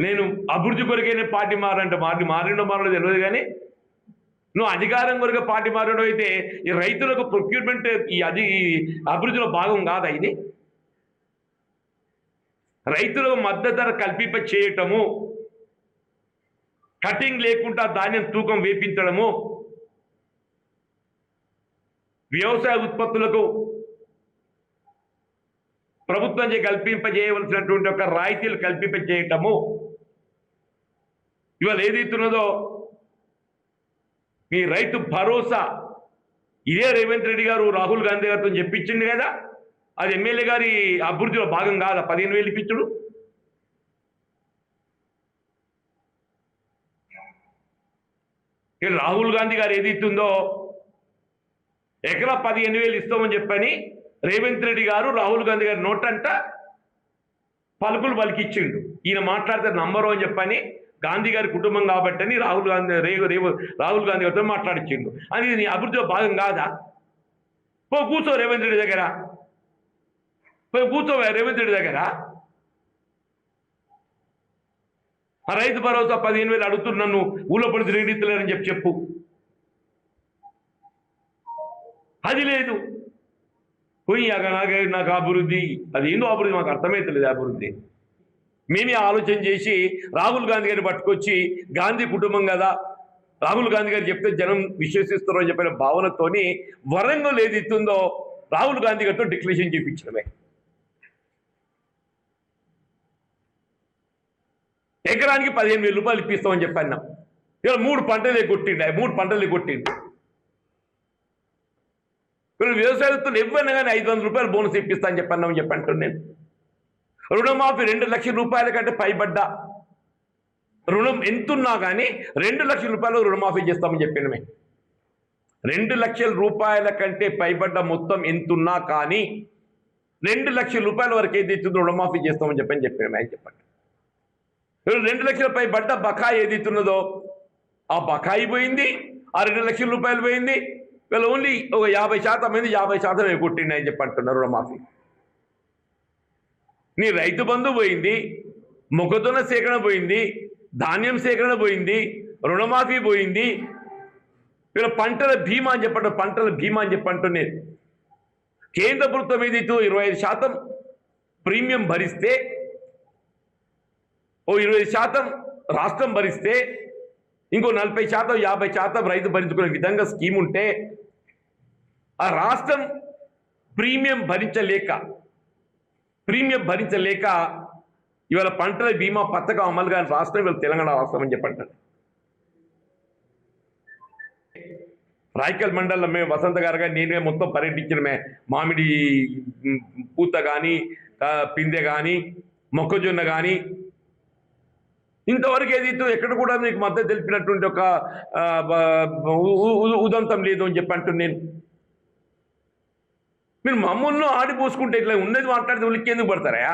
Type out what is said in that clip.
నేను అభివృద్ధి కొరకైనా పార్టీ మారంటే మారిండో మారలో తెలియదు, కానీ నువ్వు అధికారం కొరకు పార్టీ మారడం అయితే ఈ రైతులకు ప్రొక్యూర్మెంట్ ఈ అభివృద్ధిలో భాగం కాదా ఇది? రైతులకు మద్దతు ధర కల్పింప చేయటము, కటింగ్ లేకుండా ధాన్యం తూకం వేపించడము, వ్యవసాయ ఉత్పత్తులకు ప్రభుత్వం కల్పింపజేయవలసినటువంటి ఒక రాయితీలు కల్పింపజేయటము, ఇవాళ ఏదైతున్నదో మీ రైతు భరోసా ఇదే రేవంత్ రెడ్డి గారు రాహుల్ గాంధీ గారితో చెప్పించింది కదా, అది ఎమ్మెల్యే గారి అభివృద్ధిలో భాగం కాదా? 15,000 ఇప్పించుడు. రాహుల్ గాంధీ గారు ఏదైతుందో ఎకరా 15,000 ఇస్తామని చెప్పని రేవంత్ రెడ్డి గారు రాహుల్ గాంధీ గారి నోటంట పలుకులు పలికిచ్చిండు. ఈయన మాట్లాడితే నంబరు అని చెప్పని గాంధీ గారి కుటుంబం కాబట్టి రాహుల్ గాంధీ గారితో మాట్లాడిచ్చిండు. అది నీ అభివృద్ధిలో భాగం కాదా? కూర్చో రేవంత్ రెడ్డి దగ్గర, కూర్చో రేవంత్ రెడ్డి దగ్గర. ఆ రైతు భరోసా 15,000 అడుగుతున్నాను, ఊళ్ళో పడి తిరిగిలేరని చెప్పు. అది లేదు. పోయాక నాకు అభివృద్ధి, అది ఏందో అభివృద్ధి మాకు అర్థమైతలేదు. అభివృద్ధి మేమే ఆలోచన చేసి రాహుల్ గాంధీ గారిని పట్టుకొచ్చి, గాంధీ కుటుంబం కదా, రాహుల్ గాంధీ గారు చెప్తే జనం విశ్వసిస్తారు అని చెప్పిన భావనతోని వరంగల్ ఏది ఇస్తుందో రాహుల్ గాంధీ గారితో డిక్లరేషన్ చేయించడమే. ఎకరానికి 15,000 రూపాయలు ఇప్పిస్తామని చెప్పాను. ఇలా 3 పంటలే కొట్టిండు. వీళ్ళు వ్యవసాయస్తులు ఎవరైనా కానీ 500 రూపాయలు బోనస్ ఇప్పిస్తా అని చెప్పంటున్నాను నేను. రుణమాఫీ 2 లక్షల రూపాయల కంటే పైబడ్డ రుణం ఎంతున్నా కానీ 2 లక్షల రూపాయలు రుణమాఫీ చేస్తామని చెప్పినమే. 2 లక్షల రూపాయల కంటే పైబడ్డ మొత్తం ఎంతున్నా కానీ 2 లక్షల రూపాయల వరకు ఏది ఇస్తుందో రుణమాఫీ చేస్తామని చెప్పినమే అని చెప్పండి. 2 లక్షల పైబడ్డ బకాయి ఏది ఇస్తున్నదో ఆ బకాయి పోయింది, ఆ 2 లక్షల రూపాయలు పోయింది. వీళ్ళు ఓన్లీ ఒక 50% మంది 50% కొట్టిండి అని చెప్పంటున్నారు రుణమాఫీ. నీ రైతు బంధు పోయింది, మొక్కజొన్న సేకరణ పోయింది, ధాన్యం సేకరణ పోయింది, రుణమాఫీ పోయింది. వీళ్ళ పంటల బీమా అని చెప్పంటున్నారు. కేంద్ర ప్రభుత్వం ఏదైతే 25% ప్రీమియం భరిస్తే, ఓ 20% రాష్ట్రం భరిస్తే, ఇంకో 40% 50% రైతు భరించుకునే విధంగా స్కీమ్ ఉంటే, ఆ రాష్ట్రం ప్రీమియం భరించలేక ఇవాళ పంటల బీమా పథకం అమలు కాని రాష్ట్రం ఇవాళ తెలంగాణ రాష్ట్రం అని చెప్పంటారు. రాయకల్ మండలంలో మేము వసంత గారు కానీ నేనే మొత్తం పర్యటించడమే. మామిడి పూత కానీ, పిందె కానీ, మొక్కజొన్న కానీ ఇంతవరకు ఏదైతే ఎక్కడ కూడా మీకు మద్దతు తెలిపినటువంటి ఒక ఉదంతం లేదు అని చెప్పంటున్నాను నేను. మీరు మమ్మల్ని ఆడిపోసుకుంటే ఇట్లా ఉన్నది మాట్లాడితే ఉలిక్కి ఎందుకు పడతారా?